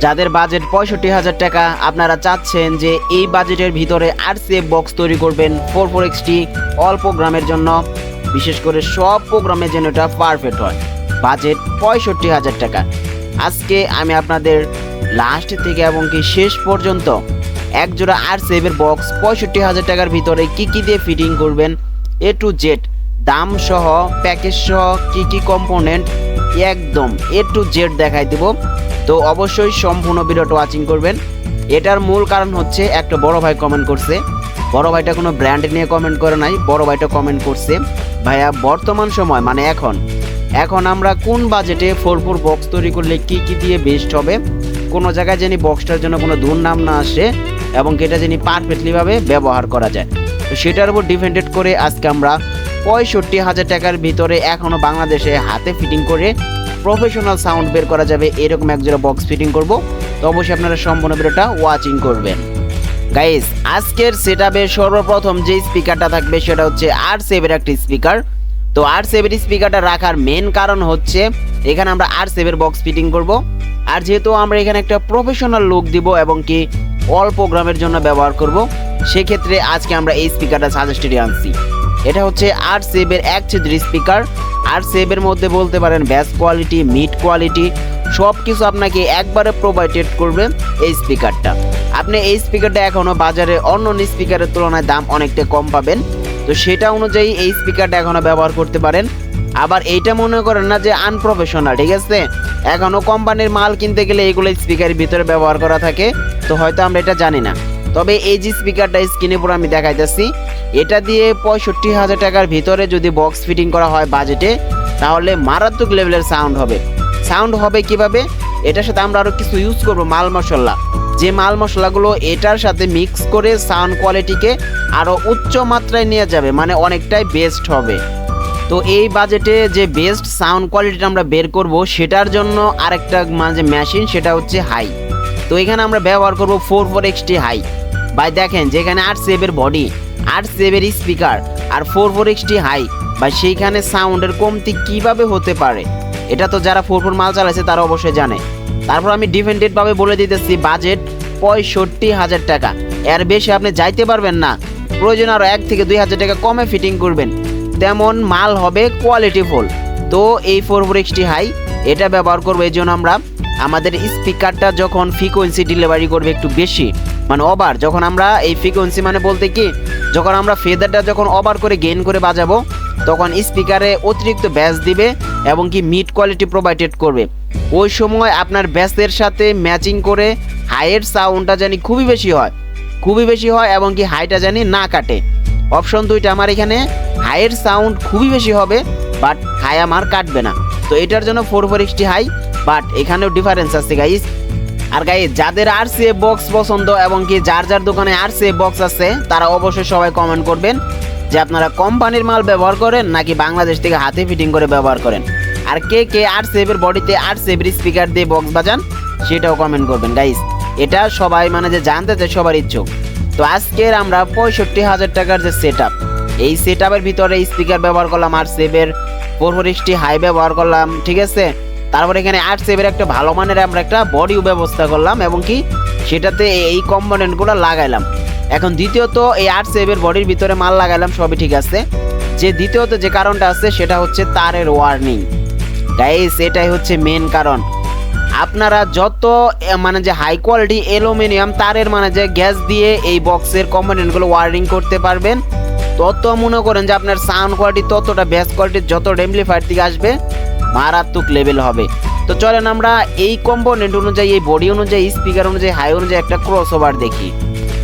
যাদের বাজেট 65,000 টাকা, আপনারা চাচ্ছেন যে এই বাজেটের ভিতরে আরসিএফ বক্স তৈরি করবেন 44XT অল প্রোগ্রামের জন্য, বিশেষ করে সব প্রোগ্রামের জন্য এটা পারফেক্ট হয়। বাজেট 65,000 টাকা। আজকে আমি আপনাদের লাস্ট থেকে এবং কি শেষ পর্যন্ত এক জোড়া আরসিএফ এর বক্স 65,000 টাকার ভিতরে কি কি দিয়ে ফিটিং করবেন এ টু জেড, দাম সহ প্যাকেজ সহ কি কি কম্পোনেন্ট একদম এ টু জেড দেখাই দেব। তো অবশ্যই সম্পূর্ণ ভিডিওটা ওয়াচিং করবেন। এটার মূল কারণ হচ্ছে একটা বড় ভাই কমেন্ট করছে। বড় ভাইটা কোনো ব্র্যান্ড নিয়ে কমেন্ট করে নাই, বড় ভাইটা কমেন্ট করছে ভাইয়া বর্তমান সময় মানে এখন আমরা কোন বাজেটে 44 বক্স তৈরি করলে কি কি দিয়ে বেস্ট হবে, কোনো জায়গায় যেন বক্সটার জন্য কোনো দুর্নাম না আসে এবং এটা যেন পারফেক্টলিভাবে ব্যবহার করা যায়। তো সেটার উপর ডিপেন্ডেড করে আজকে আমরা 65,000 টাকার ভিতরে এখনও বাংলাদেশে হাতে ফিটিং করে প্রফেশনাল সাউন্ড বের করা যাবে এরকম একজোড়া বক্স ফিটিং করব। তো অবশ্যই আপনারা সম্পূর্ণ ভিডিওটা ওয়াচিং করবেন। গাইস, আজকের সেটআপে সর্বপ্রথম যে স্পিকারটা থাকবে সেটা হচ্ছে আরসিএফ এর একটা স্পিকার। তো আরসিএফ এর স্পিকারটা রাখার মেন কারণ হচ্ছে এখানে আমরা আরসিএফ এর বক্স ফিটিং করব, আর যেহেতু আমরা এখানে একটা প্রফেশনাল লুক দিব এবং কি অল প্রোগ্রামের জন্য ব্যবহার করব, সেক্ষেত্রে আজকে আমরা এই স্পিকারটা সাজেস্টেডে আনছি। এটা হচ্ছে আরসিএফ এর এক ছিদ্র স্পিকার। আরসিএফ এর মধ্যে বলতে পারেন বেস কোয়ালিটি, মিড কোয়ালিটি সব কিছু আপনাকে একবারে প্রোভাইডেড করবে এই স্পিকারটা। আপনি এই স্পিকারটা এখনও বাজারে অন্য স্পিকারের তুলনায় দাম অনেকটা কম পাবেন। তো সেটা অনুযায়ী এই স্পিকারটা এখনও ব্যবহার করতে পারেন। আবার এইটা মনে করেন না যে আনপ্রফেশনাল, ঠিক আছে? এখনও কোম্পানির মাল কিনতে গেলে এগুলো স্পিকারের ভিতরে ব্যবহার করা থাকে, তো হয়তো আমরা এটা জানি না। তবে এই যে স্পিকারটা স্ক্রিনে পুরো আমি দেখাইতেছি, এটা দিয়ে 65,000 টাকার ভিতরে যদি বক্স ফিটিং করা হয় বাজেটে, তাহলে মারাত্মক লেভেলের সাউন্ড হবে। সাউন্ড হবে কিভাবে? এটার সাথে আমরা আরও কিছু ইউজ করব মাল মশলা, যে মাল মশলাগুলো এটার সাথে মিক্স করে সাউন্ড কোয়ালিটিকে আরও উচ্চ মাত্রায় নিয়ে যাবে, মানে অনেকটাই বেস্ট হবে। তো এই বাজেটে যে বেস্ট সাউন্ড কোয়ালিটিটা আমরা বের করব সেটার জন্য আরেকটা মানে মেশিন, সেটা হচ্ছে হাই। তো এখানে আমরা ব্যবহার করব 44XT হাই। ভাই দেখেন, যেখানে আরসিএফ এর বডি, আরসিএফ এর স্পিকার আর 44XT হাই, বা সেইখানে সাউন্ডের কমতি কিভাবে হতে পারে এটা তো যারা 44 মাল চালাইছে তারা অবশ্যই জানে। তারপর আমি ডিফেন্ডেডভাবে বলে দিতেছি, বাজেট 65,000 টাকা, এর বেশি আপনি যাইতে পারবেন না। প্রয়োজন আরও 1 থেকে 2,000 টাকা কমে ফিটিং করবেন, তেমন মাল হবে কোয়ালিটিফুল। তো এই 44XT হাই এটা ব্যবহার করবো। এই জন্য আমরা আমাদের স্পিকারটা যখন ফ্রিকোয়েন্সি ডেলিভারি করবে একটু বেশি, মানে ওভার, যখন আমরা এই ফ্রিকোয়েন্সি মানে বলতে কি, যখন আমরা ফেদারটা যখন ওভার করে গেইন করে বাজাবো, তখন স্পিকারে অতিরিক্ত ব্যাস দিবে এবং কি মিড কোয়ালিটি প্রোভাইডেড করবে। ওই সময় আপনার ব্যাসের সাথে ম্যাচিং করে হাইয়ের সাউন্ডটা জানি খুবই বেশি হয় এবং কি হাইটা জানি না কাটে। অপশন দুইটা আমার এখানে, হাইয়ের সাউন্ড খুবই বেশি হবে বাট হাই আমার কাটবে না। তো এটার জন্য 44XT হাই, বাট এখানেও ডিফারেন্স আছে গাইস। আর গাইস, যাদের আরসিএফ বক্স পছন্দ এবং কি যার যার দোকানে আরসিএফ বক্স আছে, তারা অবশ্যই সবাই কমেন্ট করবেন যে আপনারা কোম্পানির মাল ব্যবহার করেন নাকি বাংলাদেশ থেকে হাতে ফিটিং করে ব্যবহার করেন। আর কে কে আরসিএফ এর বডিতে আরসিএফ এর স্পিকার দিয়ে বক্স বাজান সেটাও কমেন্ট করবেন গাইস। এটা সবাই মানে যে জানতে চায়, সবার ইচ্ছুক। তো আজকের আমরা 65,000 টাকার যে সেটআপ, এই সেটআপের ভিতরে স্পিকার ব্যবহার করলাম আরসিএফ এর 44XT হাই ব্যবহার করলাম, ঠিক আছে? তারপর এখানে আরসিএফ এর একটা ভালো মানের আমরা একটা বডিও ব্যবস্থা করলাম এবং কি সেটাতে এই কম্পোনেন্টগুলো লাগাইলাম। এখন দ্বিতীয়ত এই আরসিএফ এর বডির ভিতরে মাল লাগাইলাম, সবই ঠিক আছে। যে দ্বিতীয়ত যে কারণটা আছে সেটা হচ্ছে তারের ওয়ার্নিং গাইস, এটাই হচ্ছে মেন কারণ। আপনারা যত মানে যে হাই কোয়ালিটি অ্যালুমিনিয়াম তারের মানে যে গ্যাস দিয়ে এই বক্সের কম্পোনেন্টগুলো ওয়ারিং করতে পারবেন, তত মনে করেন যে আপনার সাউন্ড কোয়ালিটি ততটা বেস কোয়ালিটির যত এমপ্লিফায়ার থেকে আসবে মারাত্মক লেভেল হবে। তো চলেন আমরা এই কম্পোনেন্ট অনুযায়ী, এই বডি অনুযায়ী, স্পিকার অনুযায়ী, হাই অনুযায়ী একটা ক্রস ওভার দেখি।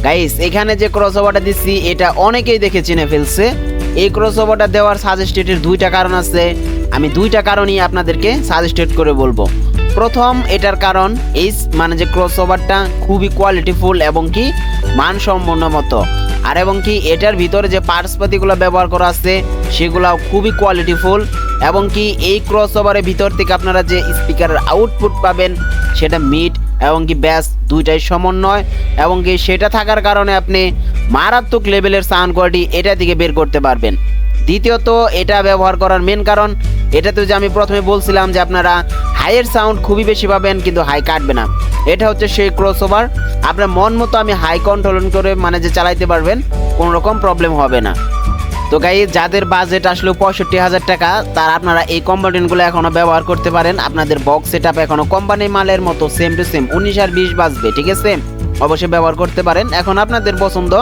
গাইস, এখানে যে ক্রস ওভারটা দিচ্ছি এটা অনেকেই দেখে চিনে ফেলছে। এই ক্রস ওভারটা দেওয়ার সাজেস্টেডের দুইটা কারণ আছে, আমি দুইটা কারণই আপনাদেরকে সাজেস্টেড করে বলবো। প্রথম, এটার কারণ এই মানে যে ক্রস ওভারটা খুবই কোয়ালিটিফুল এবং কি মানসম্পন্ন মতো, আর এবং কি এটার ভিতরে যে পার্টসপাতিগুলো ব্যবহার করা আছে সেগুলাও খুবই কোয়ালিটিফুল এবং কি এই ক্রস ওভারের ভিতর থেকে আপনারা যে স্পিকারের আউটপুট পাবেন সেটা মিড এবং কি ব্যাস দুইটাই সমন্বয় এবং কি সেটা থাকার কারণে আপনি মারাত্মক লেভেলের সাউন্ড কোয়ালিটি এটা থেকে বের করতে পারবেন। দ্বিতীয়ত, এটা ব্যবহার করার মেন কারণ, এটাতে যে আমি প্রথমে বলছিলাম যে আপনারা হাই হাইয়ের সাউন্ড খুবই বেশি পাবেন, কিন্তু হাই কাটবে না। এটা হচ্ছে সেই ক্রসওভার, আপনার মন মতো আমি হাই কন্ট্রোল করে মানে যে চালাইতে পারবেন, কোনো রকম প্রবলেম হবে না। তো গাইস, যাদের বাজেট আসলে 65,000 টাকা, তারা আপনারা এই কম্পোনেন্টগুলো এখনো ব্যবহার করতে পারেন। আপনাদের বক্স সেটআপ এখনো কোম্পানি মালের মতো সেম টু সেম 19 আর 20 বাজবে, ঠিক আছে? অবশ্যই ব্যবহার করতে পারেন। এখন আপনাদের পছন্দ,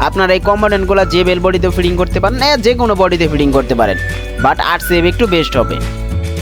আপনারা এই কম্পোনেন্টগুলো যে বেল বডিতে ফিটিং করতে পারেন, যে কোনো বডিতে ফিটিং করতে পারেন, বাট আরসিএফ একটু বেস্ট হবে।